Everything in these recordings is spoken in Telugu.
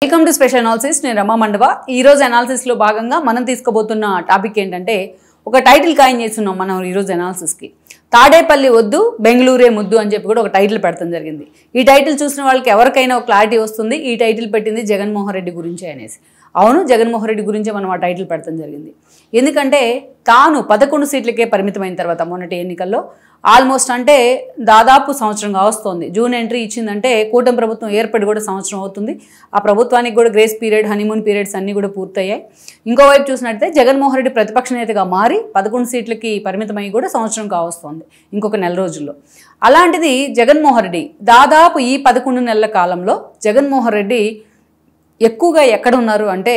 Welcome to special analysis. నేను రమా మండవ. ఈరోజు అనాలిసిస్లో భాగంగా మనం తీసుకోబోతున్న టాపిక్ ఏంటంటే ఒక టైటిల్ కాయిన్ చేస్తున్నాం మనం ఈరోజు అనాలిసిస్కి. తాడేపల్లి వద్దు బెంగళూరే ముద్దు అని చెప్పి కూడా ఒక టైటిల్ పెడతాం జరిగింది. ఈ టైటిల్ చూసిన వాళ్ళకి ఎవరికైనా ఒక క్లారిటీ వస్తుంది, ఈ టైటిల్ పెట్టింది జగన్మోహన్ రెడ్డి గురించే అనేసి. అవును, జగన్మోహన్ రెడ్డి గురించే మనం ఆ టైటిల్ పెడతాం జరిగింది. ఎందుకంటే తాను 11 సీట్లకే పరిమితమైన తర్వాత మొన్నటి ఎన్నికల్లో ఆల్మోస్ట్ అంటే దాదాపు సంవత్సరంగా వస్తుంది. జూన్ ఎంట్రీ ఇచ్చిందంటే కూటమి ప్రభుత్వం ఏర్పడి కూడా సంవత్సరం అవుతుంది. ఆ ప్రభుత్వానికి కూడా గ్రేస్ పీరియడ్, హనీమూన్ పీరియడ్స్ అన్నీ కూడా పూర్తయ్యాయి. ఇంకోవైపు చూసినట్టయితే జగన్మోహన్ రెడ్డి ప్రతిపక్ష నేతగా మారి 11 సీట్లకి పరిమితమై కూడా సంవత్సరం కావస్తుంది ఇంకొక నెల రోజుల్లో. అలాంటిది జగన్మోహన్ రెడ్డి దాదాపు ఈ 11 నెలల కాలంలో జగన్మోహన్ రెడ్డి ఎక్కువగా ఎక్కడ ఉన్నారు అంటే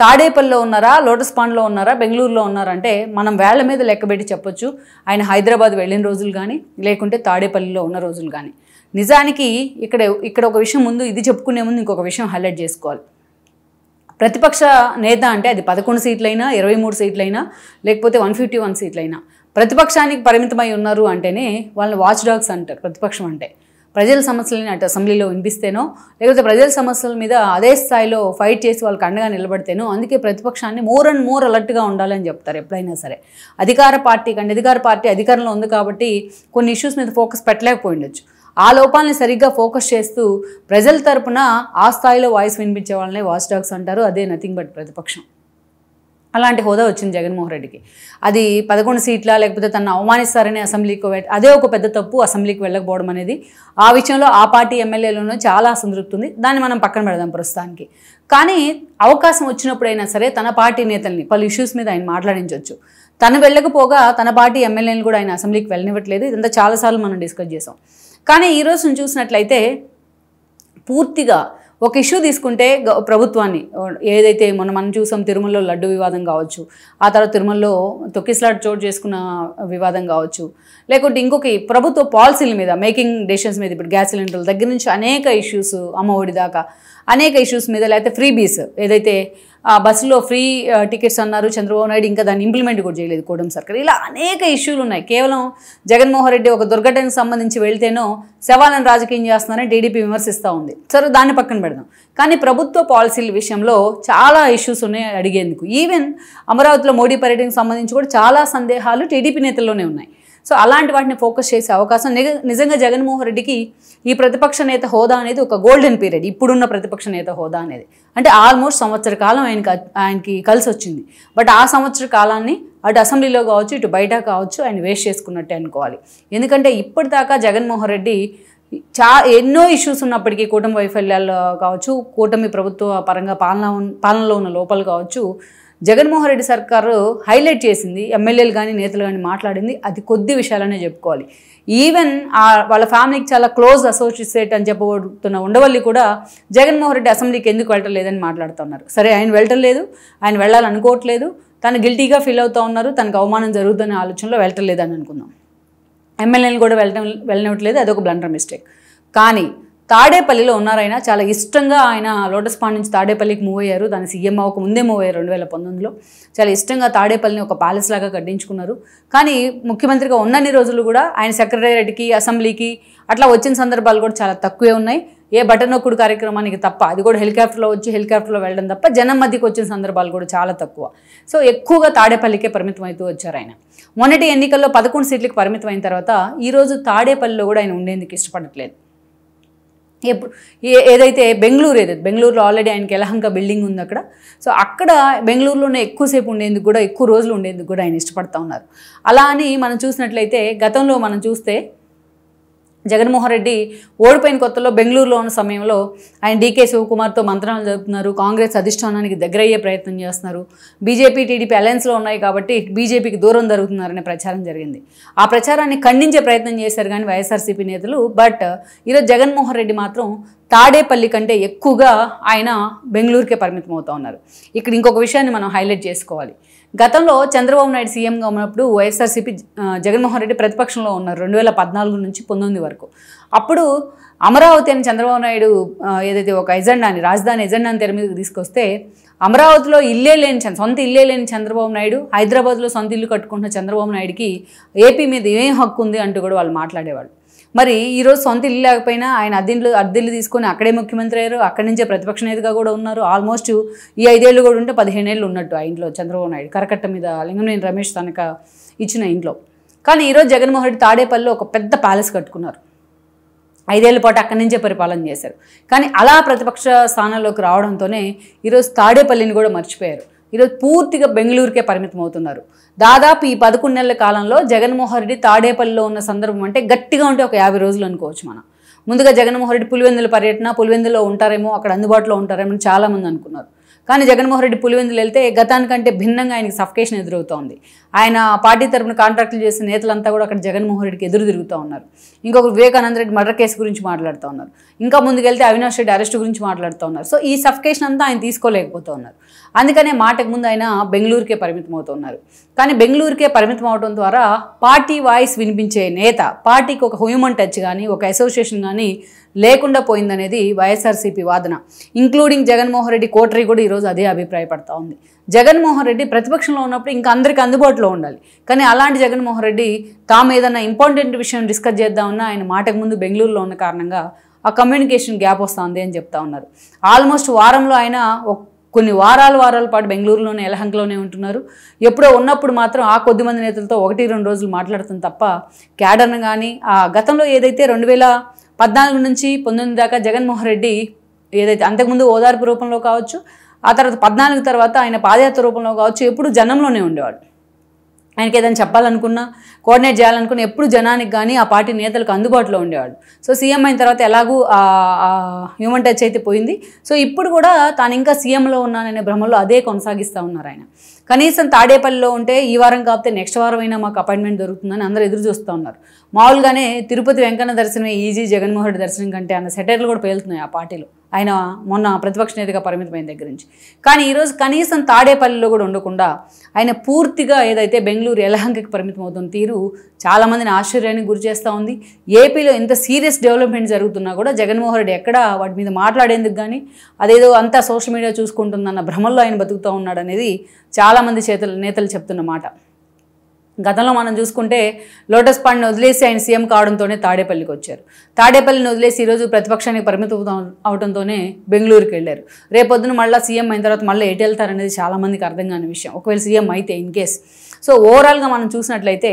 తాడేపల్లిలో ఉన్నారా, లోటస్ పాండ్లో ఉన్నారా, బెంగళూరులో ఉన్నారంటే మనం వేళ్ల మీద లెక్కబెట్టి చెప్పొచ్చు. ఆయన హైదరాబాద్ వెళ్ళిన రోజులు కానీ లేకుంటే తాడేపల్లిలో ఉన్న రోజులు కానీ. నిజానికి ఇక్కడ ఒక విషయం ముందు ఇది చెప్పుకునే ముందు ఇంకొక విషయం హైలైట్ చేసుకోవాలి. ప్రతిపక్ష నేత అంటే అది 11 సీట్లైనా 23 సీట్లైనా లేకపోతే 151 సీట్లైనా ప్రతిపక్షానికి పరిమితమై ఉన్నారు అంటేనే వాళ్ళని వాచ్ డాగ్స్ అంటారు. ప్రతిపక్షం అంటే ప్రజల సమస్యలని అటు అసెంబ్లీలో వినిపిస్తేనో లేకపోతే ప్రజల సమస్యల మీద అదే స్థాయిలో ఫైట్ చేసి వాళ్ళకి అండగా నిలబడితేనో, అందుకే ప్రతిపక్షాన్ని మోర్ అండ్ మోర్ అలర్ట్గా ఉండాలని చెప్తారు ఎప్పుడైనా సరే. అధికార పార్టీ అధికారంలో ఉంది కాబట్టి కొన్ని ఇష్యూస్ మీద ఫోకస్ పెట్టలేకపోయి ఉండొచ్చు. ఆ లోపాలని సరిగ్గా ఫోకస్ చేస్తూ ప్రజల తరపున ఆ స్థాయిలో వాయిస్ వినిపించే వాళ్ళనే వాచ్ డాగ్స్ అంటారు. అదే నథింగ్ బట్ ప్రతిపక్షం. అలాంటి హోదా వచ్చింది జగన్మోహన్ రెడ్డికి. అది 11 సీట్ల లేకపోతే తనను అవమానిస్తారని అసెంబ్లీకి అదే ఒక పెద్ద తప్పు, అసెంబ్లీకి వెళ్ళకపోవడం అనేది. ఆ విషయంలో ఆ పార్టీ ఎమ్మెల్యేలోనూ చాలా అసంతృప్తి ఉంది. దాన్ని మనం పక్కన పెడదాం ప్రస్తుతానికి. కానీ అవకాశం వచ్చినప్పుడైనా సరే తన పార్టీ నేతల్ని పలు ఇష్యూస్ మీద ఆయన మాట్లాడించవచ్చు. తను వెళ్ళకపోగా తన పార్టీ ఎమ్మెల్యేని కూడా ఆయన అసెంబ్లీకి వెళ్ళనివ్వట్లేదు. ఇదంతా చాలాసార్లు మనం డిస్కస్ చేసాం. కానీ ఈరోజు చూసినట్లయితే పూర్తిగా ఒక ఇష్యూ తీసుకుంటే ప్రభుత్వాన్ని ఏదైతే మనం చూసాం, తిరుమలలో లడ్డు వివాదం కావచ్చు, ఆ తర్వాత తిరుమలలో తొక్కిసలాట చోటు చేసుకున్న వివాదం కావచ్చు, లేకుంటే ఇంకొక ప్రభుత్వ పాలసీల మీద మేకింగ్ డెసిషన్స్ మీద ఇప్పుడు గ్యాస్ సిలిండర్ల దగ్గర నుంచి అనేక ఇష్యూస్, అమ్మ ఒడి దాకా అనేక ఇష్యూస్ మీద, లేకపోతే ఫ్రీ బీస్ ఏదైతే బస్సులో ఫ్రీ టికెట్స్ అన్నారు చంద్రబాబు నాయుడు, ఇంకా దాన్ని ఇంప్లిమెంట్ కూడా చేయలేదు కూటమి సర్కార్. ఇలా అనేక ఇష్యూలు ఉన్నాయి. కేవలం జగన్మోహన్ రెడ్డి ఒక దుర్ఘటనకు సంబంధించి వెళ్తేనో శవాలను రాజకీయం చేస్తున్నారని టీడీపీ విమర్శిస్తూ ఉంది. సరే, దాన్ని పక్కన పెడదాం. కానీ ప్రభుత్వ పాలసీల విషయంలో చాలా ఇష్యూస్ ఉన్నాయి అడిగేందుకు. ఈవెన్ అమరావతిలో మోడీ పర్యటనకు సంబంధించి కూడా చాలా సందేహాలు టీడీపీ నేతల్లోనే ఉన్నాయి. సో అలాంటి వాటిని ఫోకస్ చేసే అవకాశం నిజంగా జగన్మోహన్ రెడ్డికి ఈ ప్రతిపక్ష నేత హోదా అనేది ఒక గోల్డెన్ పీరియడ్. ఇప్పుడున్న ప్రతిపక్ష నేత హోదా అనేది అంటే ఆల్మోస్ట్ సంవత్సర కాలం ఆయనకి కలిసి వచ్చింది. బట్ ఆ సంవత్సర కాలాన్ని అటు అసెంబ్లీలో కావచ్చు ఇటు బయట కావచ్చు ఆయన వేస్ట్ చేసుకున్నట్టే అనుకోవాలి. ఎందుకంటే ఇప్పటిదాకా జగన్మోహన్ రెడ్డి ఎన్నో ఇష్యూస్ ఉన్నప్పటికీ, కూటమి వైఫల్యాలు కావచ్చు, కూటమి ప్రభుత్వ పరంగా పాలనలో ఉన్న లోపాలు కావచ్చు, జగన్మోహన్ రెడ్డి సర్కారు హైలైట్ చేసింది, ఎమ్మెల్యేలు కానీ నేతలు కానీ మాట్లాడింది అది కొద్ది విషయాలనే చెప్పుకోవాలి. ఈవెన్ వాళ్ళ ఫ్యామిలీకి చాలా క్లోజ్ అసోసియేట్ అని చెప్పబడుతున్న ఉండవల్లి కూడా జగన్మోహన్ రెడ్డి అసెంబ్లీకి ఎందుకు వెళ్ళటలేదని మాట్లాడుతున్నారు. సరే, ఆయన వెళ్ళటలేదు, ఆయన వెళ్ళాలనుకోవట్లేదు, తను గిల్టీగా ఫీల్ అవుతూ ఉన్నారు, తనకు అవమానం జరుగుతున్న ఆలోచనలో వెళ్ళటలేదని అనుకుందాం. ఎమ్మెల్యేలు కూడా వెళ్ళనివ్వట్లేదు, అదొక బ్లండర్ మిస్టేక్. కానీ తాడేపల్లిలో ఉన్నారైనా చాలా ఇష్టంగా ఆయన లోటస్ పాండ్ నుంచి తాడేపల్లికి మూవ్ అయ్యారు. దాని సీఎం అవ్వక ముందే మూవ్ అయ్యారు 2019లో. చాలా ఇష్టంగా తాడేపల్లిని ఒక ప్యాలెస్ లాగా కట్టించుకున్నారు. కానీ ముఖ్యమంత్రిగా ఉన్నన్ని రోజులు కూడా ఆయన సెక్రటేరియట్కి, అసెంబ్లీకి అట్లా వచ్చిన సందర్భాలు కూడా చాలా తక్కువే ఉన్నాయి. ఏ బటన్ నొక్కుడు కార్యక్రమానికి తప్ప, అది కూడా హెలికాప్టర్లో వెళ్ళడం తప్ప జనం మధ్యకి వచ్చిన సందర్భాలు కూడా చాలా తక్కువ. సో ఎక్కువగా తాడేపల్లికే పరిమితం అవుతూ వచ్చారు ఆయన. మొన్నటి ఎన్నికల్లో 11 సీట్లకు పరిమితమైన తర్వాత ఈరోజు తాడేపల్లిలో కూడా ఆయన ఉండేందుకు ఇష్టపడట్లేదు. ఏదైతే బెంగళూరులో ఆల్రెడీ ఆయనకి యలహంక బిల్డింగ్ ఉంది అక్కడ. సో అక్కడ బెంగళూరులోనే ఎక్కువసేపు ఉండేందుకు కూడా, ఎక్కువ రోజులు ఉండేందుకు కూడా ఆయన ఇష్టపడుతూ ఉన్నారు. అలా అని మనం చూసినట్లయితే గతంలో మనం చూస్తే జగన్మోహన్ రెడ్డి ఓడిపోయిన కొత్తలో బెంగళూరులో ఉన్న సమయంలో ఆయన డీకే శివకుమార్తో మంత్రాలు జరుపుతున్నారు, కాంగ్రెస్ అధిష్టానానికి దగ్గరయ్యే ప్రయత్నం చేస్తున్నారు, బీజేపీ టీడీపీ అలయన్స్లో ఉన్నాయి కాబట్టి బీజేపీకి దూరం జరుగుతున్నారనే ప్రచారం జరిగింది. ఆ ప్రచారాన్ని ఖండించే ప్రయత్నం చేశారు కానీ వైఎస్ఆర్సీపీ నేతలు. బట్ ఈరోజు జగన్మోహన్ రెడ్డి మాత్రం తాడేపల్లి కంటే ఎక్కువగా ఆయన బెంగళూరుకే పరిమితం అవుతూ ఉన్నారు. ఇక్కడ ఇంకొక విషయాన్ని మనం హైలైట్ చేసుకోవాలి. గతంలో చంద్రబాబు నాయుడు సీఎంగా ఉన్నప్పుడు వైఎస్ఆర్సీపీ జగన్మోహన్ రెడ్డి ప్రతిపక్షంలో ఉన్నారు 2014 నుంచి 19 వరకు. అప్పుడు అమరావతి అని చంద్రబాబు నాయుడు ఏదైతే ఒక రాజధాని ఎజెండాని తెర మీద తీసుకొస్తే అమరావతిలో సొంత ఇల్లే లేని చంద్రబాబు నాయుడు హైదరాబాద్లో సొంత ఇల్లు కట్టుకుంటున్న చంద్రబాబు నాయుడికి ఏపీ మీద ఏం హక్కు ఉంది అంటూ కూడా వాళ్ళు మాట్లాడేవాళ్ళు. మరి ఈరోజు సొంత ఇల్లు లేకపోయినా ఆయన అద్దెలు తీసుకొని అక్కడే ముఖ్యమంత్రి అయ్యారు, అక్కడి నుంచే ప్రతిపక్ష నేతగా కూడా ఉన్నారు. ఆల్మోస్ట్ ఈ 5 ఏళ్ళు కూడా ఉంటే 15 ఏళ్ళు ఉన్నట్టు ఆ ఇంట్లో చంద్రబాబు నాయుడు కరకట్ట మీద లింగంనేని రమేష్ తనక ఇచ్చిన ఇంట్లో. కానీ ఈరోజు జగన్మోహన్ రెడ్డి తాడేపల్లిలో ఒక పెద్ద ప్యాలెస్ కట్టుకున్నారు. 5 ఏళ్ల పాటు అక్కడి నుంచే పరిపాలన చేశారు. కానీ అలా ప్రతిపక్ష స్థానంలోకి రావడంతోనే ఈరోజు తాడేపల్లిని కూడా మర్చిపోయారు. ఈరోజు పూర్తిగా బెంగళూరుకే పరిమితం అవుతున్నారు. దాదాపు ఈ 11 నెలల కాలంలో జగన్మోహన్ రెడ్డి తాడేపల్లిలో ఉన్న సందర్భం అంటే గట్టిగా ఉంటే ఒక 50 రోజులు అనుకోవచ్చు మనం. ముందుగా జగన్మోహన్ రెడ్డి పులివెందుల పర్యటన, పులివెందులో ఉంటారేమో, అక్కడ అందుబాటులో ఉంటారేమో అని చాలామంది అనుకున్నారు. కానీ జగన్మోహన్ రెడ్డి పులివెందులు వెళ్తే గతానికంటే భిన్నంగా ఆయనకి సఫికేషన్ ఎదురవుతోంది. ఆయన పార్టీ తరపున కాంట్రాక్టులు చేసిన నేతలంతా కూడా అక్కడ జగన్మోహన్ రెడ్డికి ఎదురు తిరుగుతూ ఉన్నారు. ఇంకొక వివేకానంద రెడ్డి మర్డర్ కేసు గురించి మాట్లాడుతూ ఉన్నారు. ఇంకా ముందుకెళ్తే అవినాష్ రెడ్డి అరెస్ట్ గురించి మాట్లాడుతూ ఉన్నారు. సో ఈ సఫికేషన్ అంతా ఆయన తీసుకోలేకపోతూ ఉన్నారు. అందుకనే మాటకు ముందు ఆయన బెంగళూరుకే పరిమితం అవుతున్నారు. కానీ బెంగళూరుకే పరిమితం అవడం ద్వారా పార్టీ వాయిస్ వినిపించే నేత, పార్టీకి ఒక హ్యూమన్ టచ్ కానీ ఒక అసోసియేషన్ కానీ లేకుండా పోయిందనేది వైఎస్ఆర్సీపీ వాదన. ఇంక్లూడింగ్ జగన్మోహన్ రెడ్డి కోటరీ కూడా ఈరోజు అదే అభిప్రాయపడతా ఉంది. జగన్మోహన్ రెడ్డి ప్రతిపక్షంలో ఉన్నప్పుడు ఇంకా అందరికీ అందుబాటులో ఉండాలి. కానీ అలాంటి జగన్మోహన్ రెడ్డి తాము ఏదన్నా ఇంపార్టెంట్ విషయం డిస్కస్ చేద్దామన్నా ఆయన మాటకు ముందు బెంగళూరులో ఉన్న కారణంగా ఆ కమ్యూనికేషన్ గ్యాప్ వస్తుంది అని చెప్తా ఉన్నారు. ఆల్మోస్ట్ వారంలో ఆయన కొన్ని వారాల పాటు బెంగళూరులోనే యలహంకలోనే ఉంటున్నారు. ఎప్పుడో ఉన్నప్పుడు మాత్రం ఆ కొద్దిమంది నేతలతో 1-2 రోజులు మాట్లాడుతుంది తప్ప క్యాడర్ను కానీ ఆ గతంలో ఏదైతే 2014 నుంచి 19 దాకా జగన్మోహన్ రెడ్డి ఏదైతే అంతకుముందు ఓదార్పు రూపంలో కావచ్చు, ఆ తర్వాత 14 తర్వాత ఆయన పాదయాత్ర రూపంలో కావచ్చు, ఎప్పుడు జనంలోనే ఉండేవాడు. ఆయనకి ఏదైనా చెప్పాలనుకున్నా, కోఆర్డినేట్ చేయాలనుకున్నా ఎప్పుడు జనానికి కానీ ఆ పార్టీ నేతలకు అందుబాటులో ఉండేవాడు. సో సీఎం అయిన తర్వాత ఎలాగూ హ్యూమన్ టచ్ అయితే పోయింది. సో ఇప్పుడు కూడా తాను ఇంకా సీఎంలో ఉన్నాననే భ్రమలో అదే కొనసాగిస్తూ ఉన్నారు ఆయన. కనీసం తాడేపల్లిలో ఉంటే ఈ వారం కాకపోతే నెక్స్ట్ వారం అయినా మాకు అపాయింట్మెంట్ దొరుకుతుందని అందరూ ఎదురు చూస్తూ ఉన్నారు. మామూలుగానే తిరుపతి వెంకన్న దర్శనమే ఈజీ జగన్మోహన్ రెడ్డి దర్శనం కంటే అన్న సెటైర్లు కూడా పేలుతున్నాయి ఆ పార్టీలో, ఆయన మొన్న ప్రతిపక్ష నేతగా పరిమితమైన దగ్గర నుంచి. కానీ ఈరోజు కనీసం తాడేపల్లిలో కూడా ఉండకుండా ఆయన పూర్తిగా ఏదైతే బెంగళూరు యలహంకకి పరిమితం అవుతున్న తీరు చాలామందిని ఆశ్చర్యానికి గురి చేస్తూ ఉంది. ఏపీలో ఇంత సీరియస్ డెవలప్మెంట్ జరుగుతున్నా కూడా జగన్మోహన్ రెడ్డి ఎక్కడ వాటి మీద మాట్లాడేందుకు కానీ అదేదో అంతా సోషల్ మీడియా చూసుకుంటుందన్న భ్రమల్లో ఆయన బతుకుతూ ఉన్నాడు అనేది చాలామంది నేతలు చెప్తున్న మాట. గతంలో మనం చూసుకుంటే లోటస్ పాండ్ని వదిలేసి ఆయన సీఎం కావడంతోనే తాడేపల్లికి వచ్చారు. తాడేపల్లిని వదిలేసి ఈరోజు ప్రతిపక్షానికి పరిమితం అవడంతోనే బెంగళూరుకి వెళ్ళారు. రేపొద్దున మళ్ళీ సీఎం అయిన తర్వాత మళ్ళీ ఎటు వెళ్తారనేది చాలామందికి అర్థం కాని విషయం, ఒకవేళ సీఎం అయితే ఇన్ కేస్. సో ఓవరాల్గా మనం చూసినట్లయితే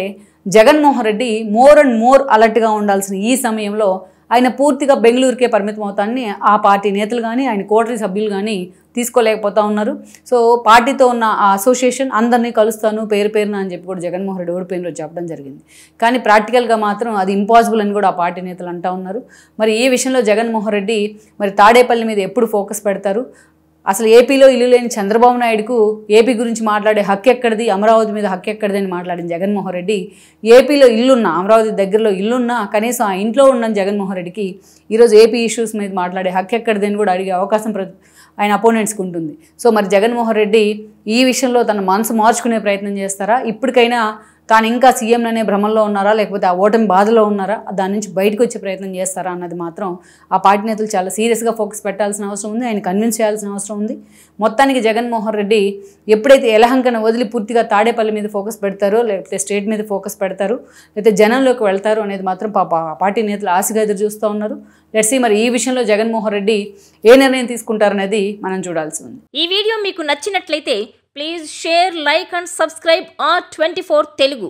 Jaganmohan Reddy more and more అలర్ట్గా ఉండాల్సిన ఈ సమయంలో ఆయన పూర్తిగా బెంగళూరుకే పరిమితం అవుతానని ఆ పార్టీ నేతలు కానీ ఆయన కోటరీ సభ్యులు కానీ తీసుకోలేకపోతూ ఉన్నారు. సో పార్టీతో ఉన్న ఆ అసోసియేషన్ అందరినీ కలుస్తాను పేరున అని చెప్పి కూడా జగన్మోహన్ రెడ్డి ఓడిపోయిన రోజు చెప్పడం జరిగింది. కానీ ప్రాక్టికల్గా మాత్రం అది ఇంపాసిబుల్ అని కూడా ఆ పార్టీ నేతలు అంటూ ఉన్నారు. మరి ఈ విషయంలో జగన్మోహన్ రెడ్డి మరి తాడేపల్లి మీద ఎప్పుడు ఫోకస్ పెడతారు? అసలు ఏపీలో ఇల్లు లేని చంద్రబాబు నాయుడుకు ఏపీ గురించి మాట్లాడే హక్కు ఎక్కడిది, అమరావతి మీద హక్కు ఎక్కడిది అని మాట్లాడిన జగన్మోహన్ రెడ్డి ఏపీలో ఇల్లున్నా, అమరావతి దగ్గరలో ఇల్లున్నా కనీసం ఆ ఇంట్లో ఉన్న జగన్మోహన్ రెడ్డికి ఈరోజు ఏపీ ఇష్యూస్ మీద మాట్లాడే హక్కు ఎక్కడిది అని కూడా అడిగే అవకాశం ఆయన అపోనెంట్స్కి ఉంటుంది. సో మరి జగన్మోహన్ రెడ్డి ఈ విషయంలో తన మనసు మార్చుకునే ప్రయత్నం చేస్తారా? ఇప్పటికైనా తాను ఇంకా సీఎం అనే భ్రమంలో ఉన్నారా, లేకపోతే ఆ ఓటమి బాధలో ఉన్నారా, దాని నుంచి బయటకు వచ్చే ప్రయత్నం చేస్తారా అన్నది మాత్రం ఆ పార్టీ నేతలు చాలా సీరియస్గా ఫోకస్ పెట్టాల్సిన అవసరం ఉంది. ఆయన కన్విన్స్ చేయాల్సిన అవసరం ఉంది. మొత్తానికి జగన్మోహన్ రెడ్డి ఎప్పుడైతే యలహంకను వదిలి పూర్తిగా తాడేపల్లి మీద ఫోకస్ పెడతారో, లేకపోతే స్టేట్ మీద ఫోకస్ పెడతారు, లేకపోతే జనంలోకి వెళ్తారు అనేది మాత్రం పార్టీ నేతలు ఆశగా ఎదురు చూస్తూ ఉన్నారు. లెట్స్ సీ మరి ఈ విషయంలో జగన్మోహన్ రెడ్డి ఏ నిర్ణయం తీసుకుంటారనేది మనం చూడాల్సి ఉంది. ఈ వీడియో మీకు నచ్చినట్లయితే please share, like and subscribe R24 Telugu.